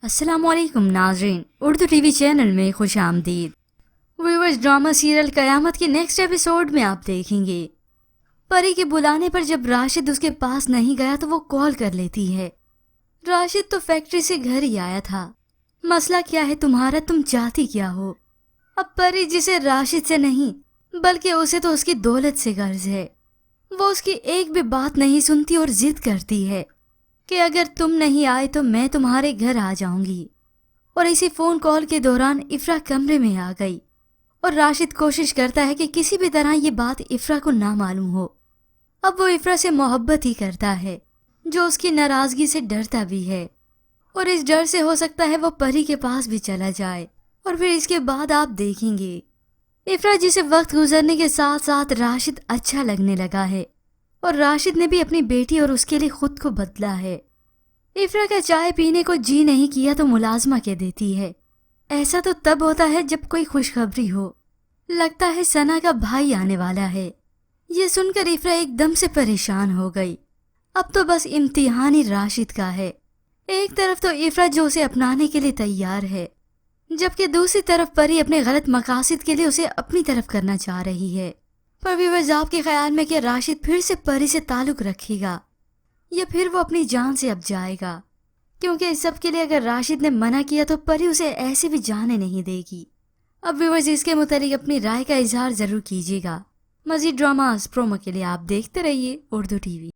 السلام علیکم ناظرین، اردو ٹی وی چینل میں خوش آمدید۔ ویورز، ڈرامہ سیریل قیامت کے نیکسٹ ایپیسوڈ میں آپ دیکھیں گے پری کے بلانے پر جب راشد اس کے پاس نہیں گیا تو وہ کال کر لیتی ہے۔ راشد تو فیکٹری سے گھر ہی آیا تھا۔ مسئلہ کیا ہے تمہارا؟ تم چاہتی کیا ہو؟ اب پری جسے راشد سے نہیں بلکہ اسے تو اس کی دولت سے غرض ہے، وہ اس کی ایک بھی بات نہیں سنتی اور ضد کرتی ہے کہ اگر تم نہیں آئے تو میں تمہارے گھر آ جاؤں گی۔ اور اسی فون کال کے دوران افرا کمرے میں آ گئی اور راشد کوشش کرتا ہے کہ کسی بھی طرح یہ بات افرا کو نہ معلوم ہو۔ اب وہ افرا سے محبت ہی کرتا ہے، جو اس کی ناراضگی سے ڈرتا بھی ہے، اور اس ڈر سے ہو سکتا ہے وہ پری کے پاس بھی چلا جائے۔ اور پھر اس کے بعد آپ دیکھیں گے افرا جسے وقت گزرنے کے ساتھ ساتھ راشد اچھا لگنے لگا ہے، اور راشد نے بھی اپنی بیٹی اور اس کے لیے خود کو بدلا ہے۔ افرا کا چائے پینے کو جی نہیں کیا تو ملازمہ کہہ دیتی ہے۔ ایسا تو تب ہوتا ہے جب کوئی خوشخبری ہو، لگتا ہے ثنا کا بھائی آنے والا ہے۔ یہ سن کر افرا ایک دم سے پریشان ہو گئی۔ اب تو بس امتحان ہی راشد کا ہے۔ ایک طرف تو افرا جو اسے اپنانے کے لیے تیار ہے، جبکہ دوسری طرف پری اپنے غلط مقاصد کے لیے اسے اپنی طرف کرنا چاہ رہی ہے۔ پر ویورز، آپ کے خیال میں کہ راشد پھر سے پری سے تعلق رکھے گا یا پھر وہ اپنی جان سے اب جائے گا؟ کیونکہ اس سب کے لیے اگر راشد نے منع کیا تو پری اسے ایسے بھی جانے نہیں دے گی۔ اب ویورز، اس کے متعلق اپنی رائے کا اظہار ضرور کیجیے گا۔ مزید ڈراماز پرومو کے لیے آپ دیکھتے رہیے اردو ٹی وی۔